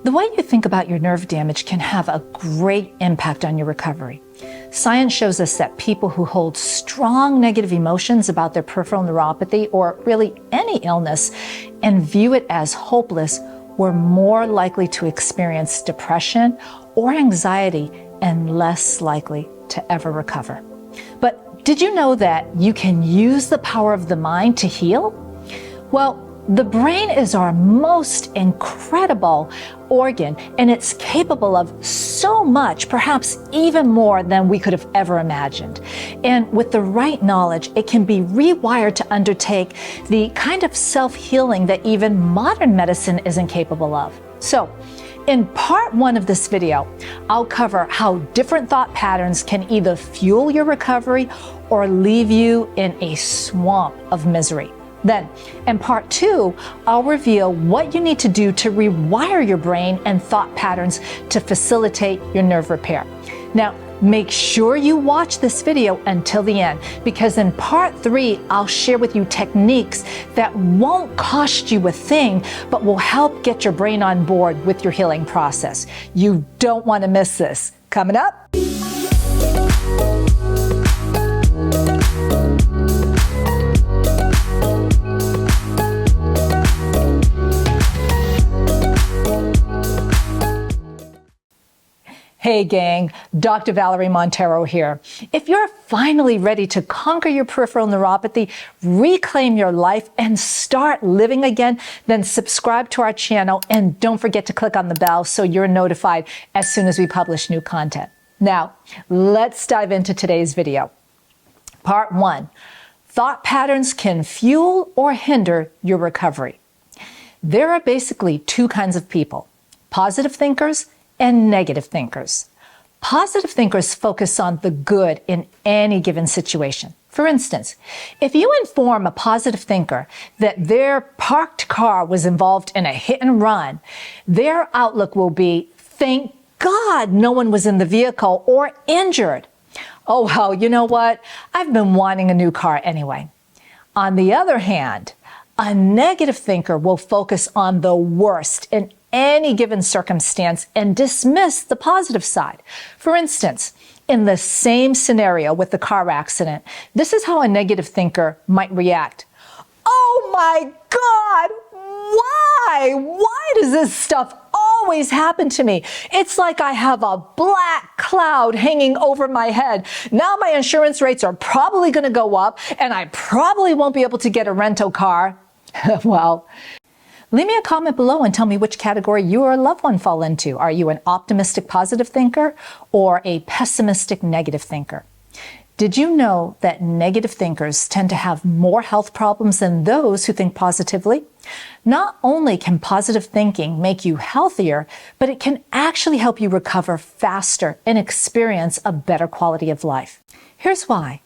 The way you think about your nerve damage can have a great impact on your recovery. Science shows us that people who hold strong negative emotions about their peripheral neuropathy, or really any illness, and view it as hopeless, were more likely to experience depression or anxiety and less likely to ever recover. But did you know that you can use the power of the mind to heal? Well, the brain is our most incredible organ, and it's capable of so much, perhaps even more than we could have ever imagined. And with the right knowledge, it can be rewired to undertake the kind of self-healing that even modern medicine isn't capable of. So, in part 1 of this video, I'll cover how different thought patterns can either fuel your recovery or leave you in a swamp of misery. Then, in part 2, I'll reveal what you need to do to rewire your brain and thought patterns to facilitate your nerve repair. Now, make sure you watch this video until the end, because in part 3, I'll share with you techniques that won't cost you a thing, but will help get your brain on board with your healing process. You don't want to miss this. Coming up. Hey gang, Dr. Valerie Monteiro here. If you're finally ready to conquer your peripheral neuropathy, reclaim your life, and start living again, then subscribe to our channel and don't forget to click on the bell so you're notified as soon as we publish new content. Now, let's dive into today's video. Part 1, thought patterns can fuel or hinder your recovery. There are basically 2 kinds of people, positive thinkers and negative thinkers. Positive thinkers focus on the good in any given situation. For instance, if you inform a positive thinker that their parked car was involved in a hit and run, their outlook will be, thank God no one was in the vehicle or injured. Oh, well, you know what? I've been wanting a new car anyway. On the other hand, a negative thinker will focus on the worst in any given circumstance and dismiss the positive side. For instance, in the same scenario with the car accident, this is how a negative thinker might react. Oh my God, why? Why does this stuff always happen to me? It's like I have a black cloud hanging over my head. Now my insurance rates are probably going to go up, and I probably won't be able to get a rental car. Well, leave me a comment below and tell me which category you or a loved one fall into. Are you an optimistic positive thinker or a pessimistic negative thinker? Did you know that negative thinkers tend to have more health problems than those who think positively? Not only can positive thinking make you healthier, but it can actually help you recover faster and experience a better quality of life. Here's why.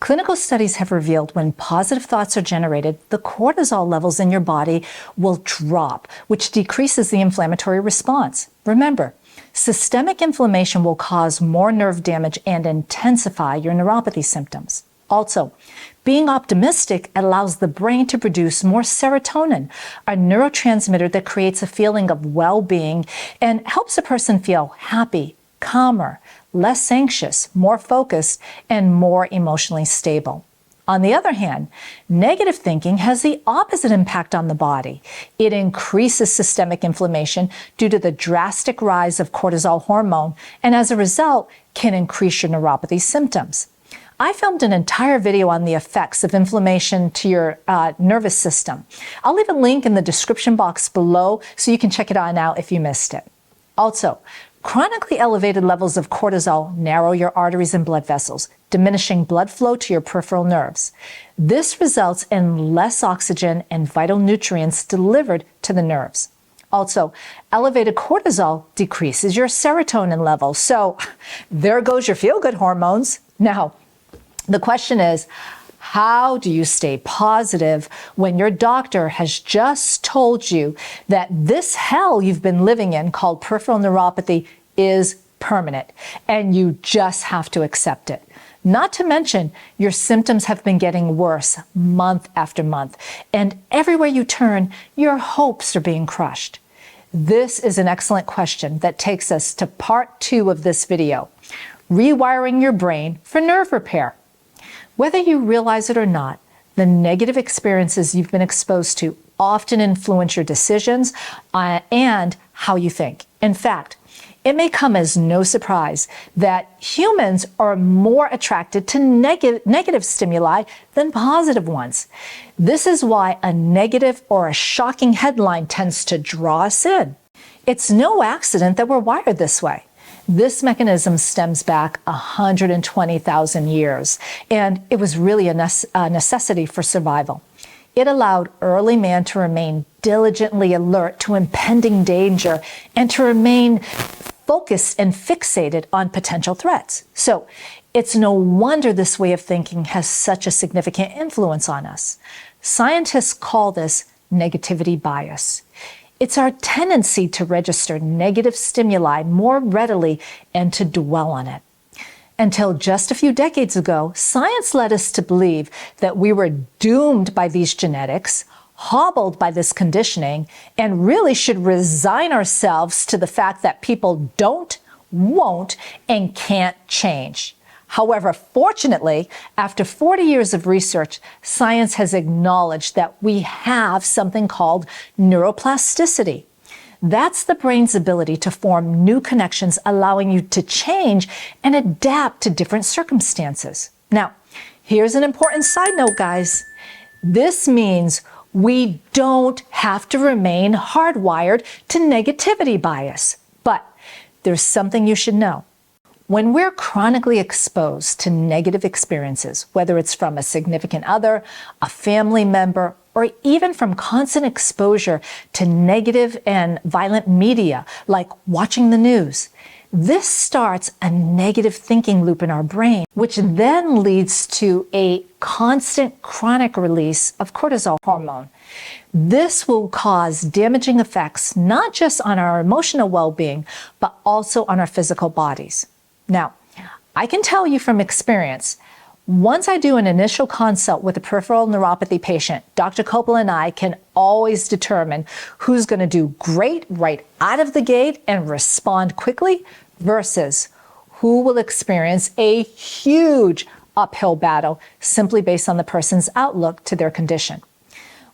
Clinical studies have revealed when positive thoughts are generated, the cortisol levels in your body will drop, which decreases the inflammatory response. Remember, systemic inflammation will cause more nerve damage and intensify your neuropathy symptoms. Also, being optimistic allows the brain to produce more serotonin, a neurotransmitter that creates a feeling of well-being and helps a person feel happy, calmer, less anxious, more focused, and more emotionally stable. On the other hand, negative thinking has the opposite impact on the body. It increases systemic inflammation due to the drastic rise of cortisol hormone, and as a result, can increase your neuropathy symptoms. I filmed an entire video on the effects of inflammation to your nervous system. I'll leave a link in the description box below so you can check it out now if you missed it. Also, chronically elevated levels of cortisol narrow your arteries and blood vessels, diminishing blood flow to your peripheral nerves. This results in less oxygen and vital nutrients delivered to the nerves. Also, elevated cortisol decreases your serotonin levels. So there goes your feel-good hormones. Now, the question is, how do you stay positive when your doctor has just told you that this hell you've been living in called peripheral neuropathy is permanent and you just have to accept it? Not to mention, your symptoms have been getting worse month after month, and everywhere you turn, your hopes are being crushed. This is an excellent question that takes us to part 2 of this video, rewiring your brain for nerve repair. Whether you realize it or not, the negative experiences you've been exposed to often influence your decisions and how you think. In fact, it may come as no surprise that humans are more attracted to negative stimuli than positive ones. This is why a negative or a shocking headline tends to draw us in. It's no accident that we're wired this way. This mechanism stems back 120,000 years, and it was really a necessity for survival. It allowed early man to remain diligently alert to impending danger and to remain focused and fixated on potential threats. So it's no wonder this way of thinking has such a significant influence on us. Scientists call this negativity bias. It's our tendency to register negative stimuli more readily and to dwell on it. Until just a few decades ago, science led us to believe that we were doomed by these genetics, hobbled by this conditioning, and really should resign ourselves to the fact that people don't, won't, and can't change. However, fortunately, after 40 years of research, science has acknowledged that we have something called neuroplasticity. That's the brain's ability to form new connections, allowing you to change and adapt to different circumstances. Now, here's an important side note, guys. This means we don't have to remain hardwired to negativity bias. But there's something you should know. When we're chronically exposed to negative experiences, whether it's from a significant other, a family member, or even from constant exposure to negative and violent media, like watching the news, this starts a negative thinking loop in our brain, which then leads to a constant chronic release of cortisol hormone. This will cause damaging effects not just on our emotional well-being, but also on our physical bodies. Now, I can tell you from experience, once I do an initial consult with a peripheral neuropathy patient, Dr. Coppola and I can always determine who's going to do great right out of the gate and respond quickly versus who will experience a huge uphill battle simply based on the person's outlook to their condition.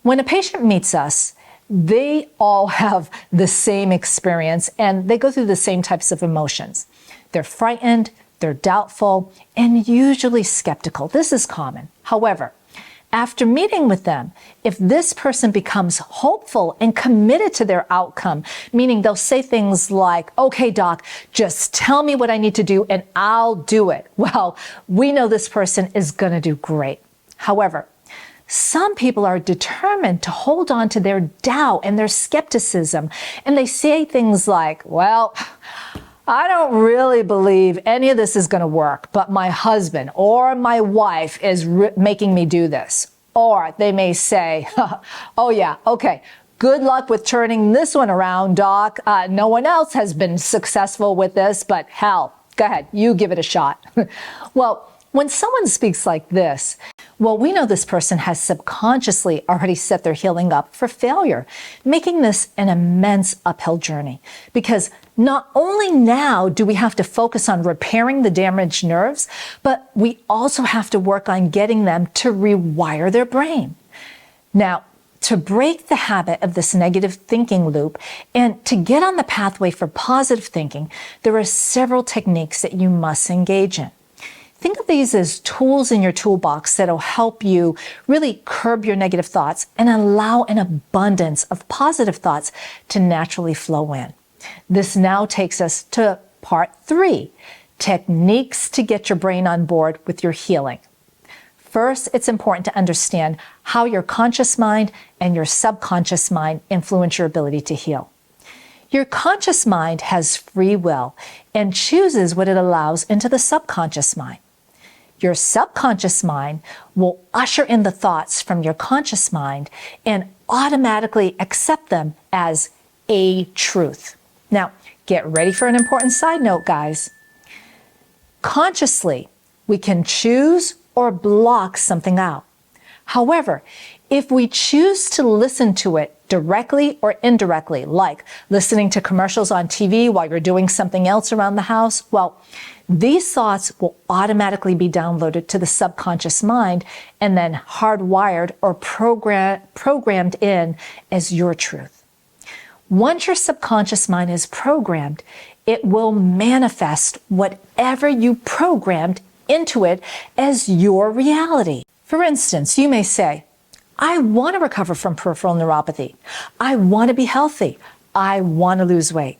When a patient meets us, they all have the same experience and they go through the same types of emotions. They're frightened, they're doubtful, and usually skeptical. This is common. However, after meeting with them, if this person becomes hopeful and committed to their outcome, meaning they'll say things like, okay, doc, just tell me what I need to do and I'll do it. Well, we know this person is going to do great. However, some people are determined to hold on to their doubt and their skepticism, and they say things like, well, I don't really believe any of this is going to work, but my husband or my wife is making me do this. Or they may say, oh yeah, okay, good luck with turning this one around, doc. No one else has been successful with this, but hell, go ahead, you give it a shot. Well, when someone speaks like this, well, we know this person has subconsciously already set their healing up for failure, making this an immense uphill journey. Because not only now do we have to focus on repairing the damaged nerves, but we also have to work on getting them to rewire their brain. Now, to break the habit of this negative thinking loop and to get on the pathway for positive thinking, there are several techniques that you must engage in. Think of these as tools in your toolbox that'll help you really curb your negative thoughts and allow an abundance of positive thoughts to naturally flow in. This now takes us to part 3, techniques to get your brain on board with your healing. First, it's important to understand how your conscious mind and your subconscious mind influence your ability to heal. Your conscious mind has free will and chooses what it allows into the subconscious mind. Your subconscious mind will usher in the thoughts from your conscious mind and automatically accept them as a truth. Now, get ready for an important side note, guys. Consciously, we can choose or block something out. However, If we choose to listen to it directly or indirectly, like listening to commercials on TV while you're doing something else around the house, well, these thoughts will automatically be downloaded to the subconscious mind and then hardwired or programmed in as your truth. Once your subconscious mind is programmed, it will manifest whatever you programmed into it as your reality. For instance, you may say, I want to recover from peripheral neuropathy. I want to be healthy. I want to lose weight.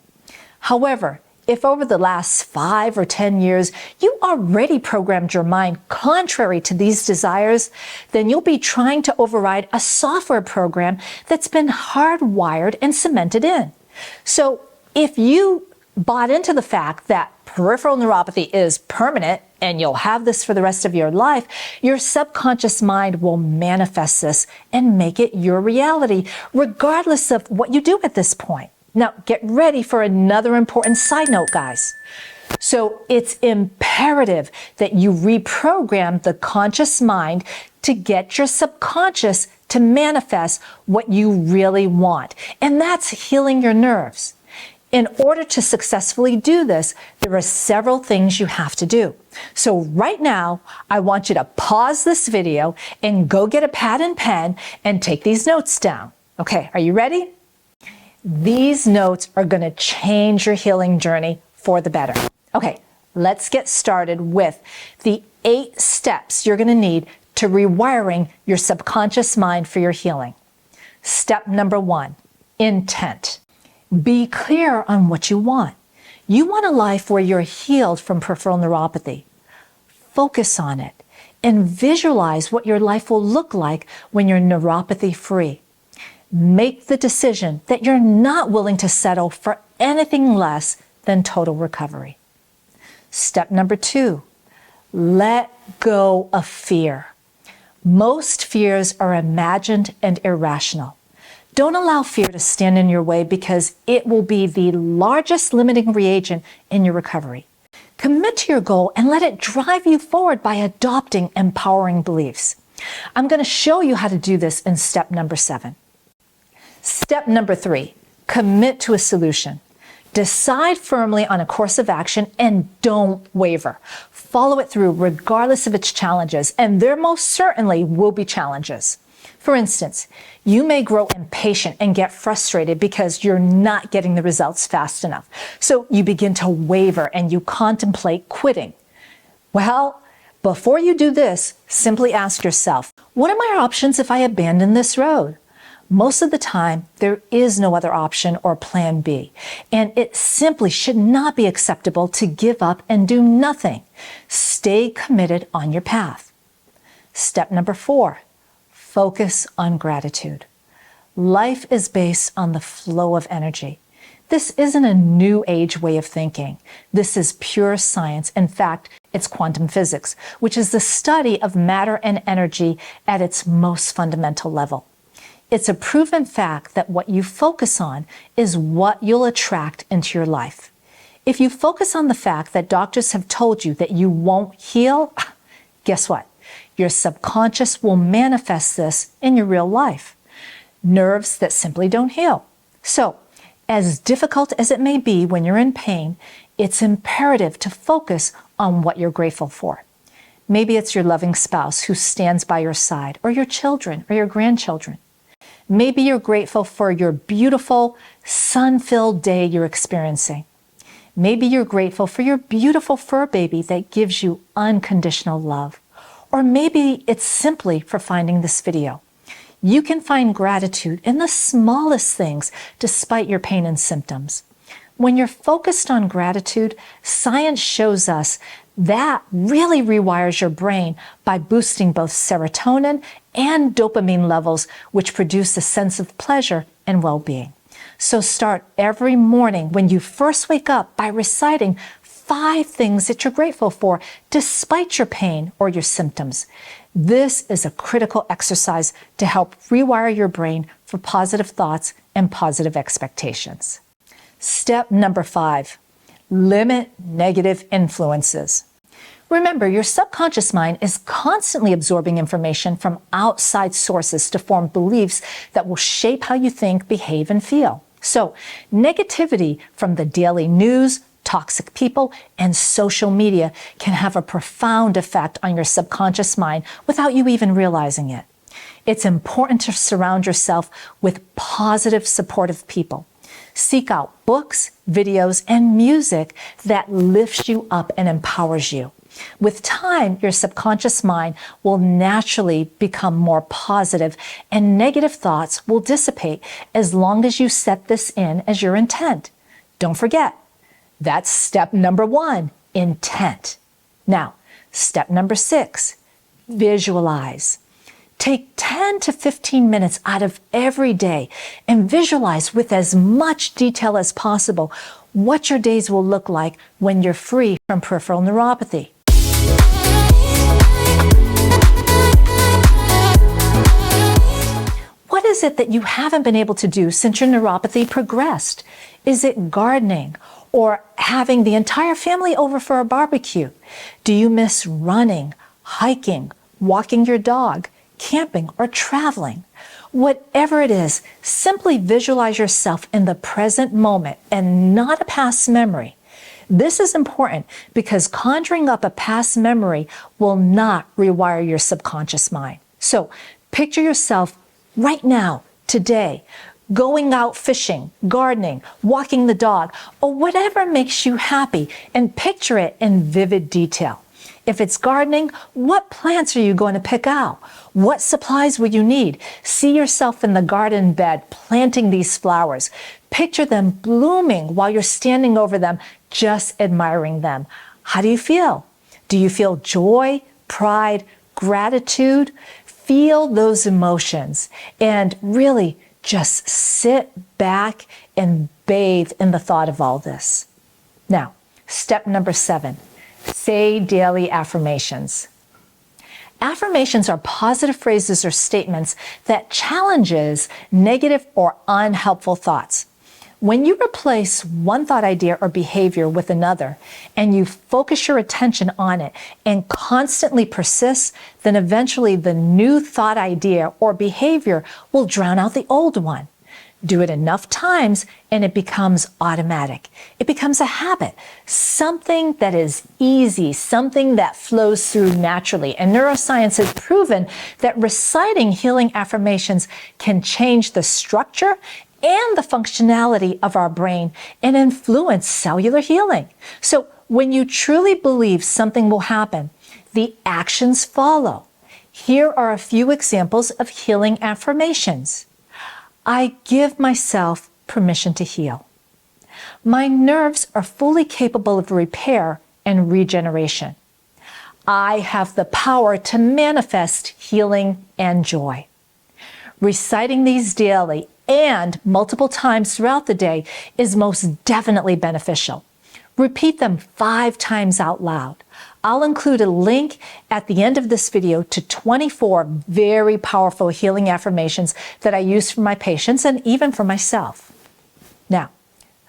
However, if over the last 5 or 10 years you already programmed your mind contrary to these desires, then you'll be trying to override a software program that's been hardwired and cemented in. So if you bought into the fact that peripheral neuropathy is permanent and you'll have this for the rest of your life, your subconscious mind will manifest this and make it your reality, regardless of what you do at this point. Now, get ready for another important side note, guys. So it's imperative that you reprogram the conscious mind to get your subconscious to manifest what you really want. And that's healing your nerves. In order to successfully do this, there are several things you have to do. So right now, I want you to pause this video and go get a pad and pen and take these notes down. Okay, are you ready? These notes are going to change your healing journey for the better. Okay, let's get started with the 8 steps you're going to need to rewiring your subconscious mind for your healing. Step number 1, intent. Be clear on what you want. You want a life where you're healed from peripheral neuropathy. Focus on it and visualize what your life will look like when you're neuropathy free. Make the decision that you're not willing to settle for anything less than total recovery. Step number 2, let go of fear. Most fears are imagined and irrational. Don't allow fear to stand in your way because it will be the largest limiting reagent in your recovery. Commit to your goal and let it drive you forward by adopting empowering beliefs. I'm going to show you how to do this in step number 7. Step number 3, commit to a solution. Decide firmly on a course of action and don't waver. Follow it through regardless of its challenges, and there most certainly will be challenges. For instance, you may grow impatient and get frustrated because you're not getting the results fast enough. So you begin to waver and you contemplate quitting. Well, before you do this, simply ask yourself, what are my options if I abandon this road? Most of the time, there is no other option or plan B, and it simply should not be acceptable to give up and do nothing. Stay committed on your path. Step number 4, focus on gratitude. Life is based on the flow of energy. This isn't a new age way of thinking. This is pure science. In fact, it's quantum physics, which is the study of matter and energy at its most fundamental level. It's a proven fact that what you focus on is what you'll attract into your life. If you focus on the fact that doctors have told you that you won't heal, guess what? Your subconscious will manifest this in your real life. Nerves that simply don't heal. So, as difficult as it may be when you're in pain, it's imperative to focus on what you're grateful for. Maybe it's your loving spouse who stands by your side, or your children, or your grandchildren. Maybe you're grateful for your beautiful, sun-filled day you're experiencing. Maybe you're grateful for your beautiful fur baby that gives you unconditional love. Or maybe it's simply for finding this video. You can find gratitude in the smallest things despite your pain and symptoms. When you're focused on gratitude, science shows us that really rewires your brain by boosting both serotonin and dopamine levels, which produce a sense of pleasure and well-being. So start every morning when you first wake up by reciting 5 things that you're grateful for despite your pain or your symptoms. This is a critical exercise to help rewire your brain for positive thoughts and positive expectations. Step number 5, limit negative influences. Remember, your subconscious mind is constantly absorbing information from outside sources to form beliefs that will shape how you think, behave, and feel. So, negativity from the daily news, toxic people, and social media can have a profound effect on your subconscious mind without you even realizing it. It's important to surround yourself with positive, supportive people. Seek out books, videos, and music that lifts you up and empowers you. With time, your subconscious mind will naturally become more positive and negative thoughts will dissipate as long as you set this in as your intent. Don't forget, that's step number 1, intent. Now, step number 6, visualize. Take 10 to 15 minutes out of every day and visualize with as much detail as possible what your days will look like when you're free from peripheral neuropathy. What is it that you haven't been able to do since your neuropathy progressed? Is it gardening or having the entire family over for a barbecue? Do you miss running, hiking, walking your dog, camping, or traveling? Whatever it is, simply visualize yourself in the present moment and not a past memory. This is important because conjuring up a past memory will not rewire your subconscious mind. So picture yourself right now, today, going out fishing, gardening, walking the dog, or whatever makes you happy, and picture it in vivid detail. If it's gardening, what plants are you going to pick out? What supplies will you need? See yourself in the garden bed planting these flowers. Picture them blooming while you're standing over them, just admiring them. How do you feel? Do you feel joy, pride, gratitude? Feel those emotions and really just sit back and bathe in the thought of all this. Now, step number 7. Say daily affirmations. Affirmations are positive phrases or statements that challenges negative or unhelpful thoughts. When you replace one thought, idea, or behavior with another, and you focus your attention on it and constantly persist, then eventually the new thought, idea, or behavior will drown out the old one. Do it enough times and it becomes automatic. It becomes a habit, something that is easy, something that flows through naturally. And neuroscience has proven that reciting healing affirmations can change the structure and the functionality of our brain and influence cellular healing. So when you truly believe something will happen, the actions follow. Here are a few examples of healing affirmations. I give myself permission to heal. My nerves are fully capable of repair and regeneration. I have the power to manifest healing and joy. Reciting these daily and multiple times throughout the day is most definitely beneficial. Repeat them 5 times out loud. I'll include a link at the end of this video to 24 very powerful healing affirmations that I use for my patients and even for myself. Now,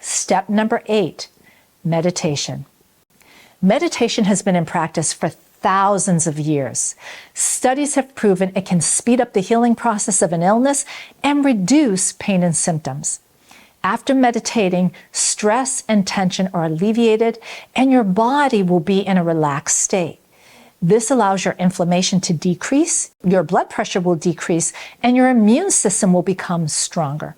step number 8, meditation. Meditation has been in practice for thousands of years. Studies have proven it can speed up the healing process of an illness and reduce pain and symptoms. After meditating, stress and tension are alleviated and your body will be in a relaxed state. This allows your inflammation to decrease, your blood pressure will decrease, and your immune system will become stronger.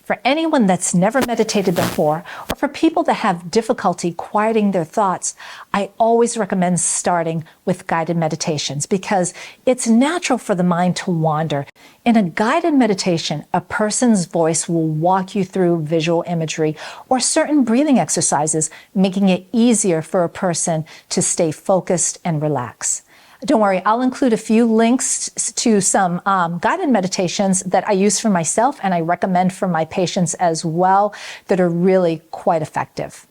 For anyone that's never meditated before, or for people that have difficulty quieting their thoughts, I always recommend starting with guided meditations because it's natural for the mind to wander. In a guided meditation, a person's voice will walk you through visual imagery or certain breathing exercises, making it easier for a person to stay focused and relax. Don't worry, I'll include a few links to some guided meditations that I use for myself and I recommend for my patients as well that are really quite effective.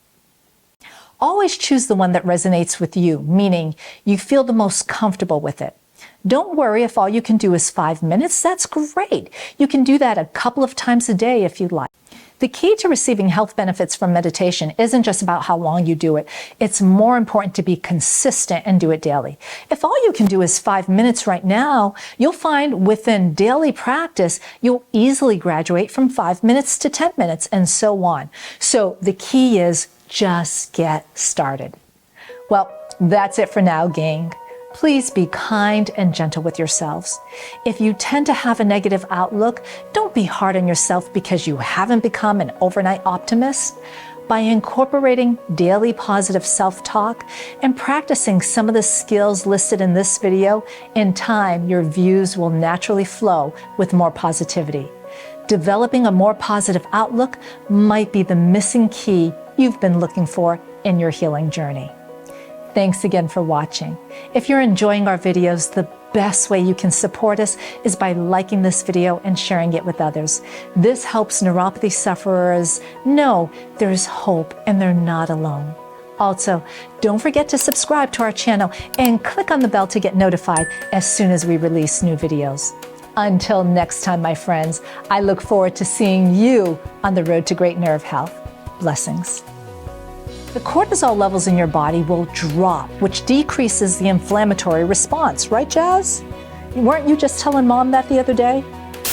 Always choose the one that resonates with you, meaning you feel the most comfortable with it. Don't worry if all you can do is 5 minutes, that's great. You can do that a couple of times a day if you like. The key to receiving health benefits from meditation isn't just about how long you do it. It's more important to be consistent and do it daily. If all you can do is 5 minutes right now, you'll find within daily practice, you'll easily graduate from 5 minutes to 10 minutes and so on. So the key is just get started. Well, that's it for now, gang. Please be kind and gentle with yourselves. If you tend to have a negative outlook, don't be hard on yourself because you haven't become an overnight optimist. By incorporating daily positive self-talk and practicing some of the skills listed in this video, in time, your views will naturally flow with more positivity. Developing a more positive outlook might be the missing key you've been looking for in your healing journey. Thanks again for watching. If you're enjoying our videos, the best way you can support us is by liking this video and sharing it with others. This helps neuropathy sufferers know there's hope and they're not alone. Also, don't forget to subscribe to our channel and click on the bell to get notified as soon as we release new videos. Until next time, my friends, I look forward to seeing you on the road to great nerve health. Blessings. The cortisol levels in your body will drop, which decreases the inflammatory response. Right, Jazz? Weren't you just telling Mom that the other day?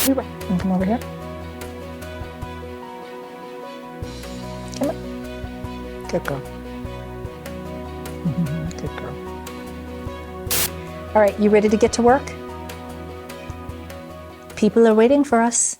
You come over here. Come on. Good girl. Good girl. All right, you ready to get to work? People are waiting for us.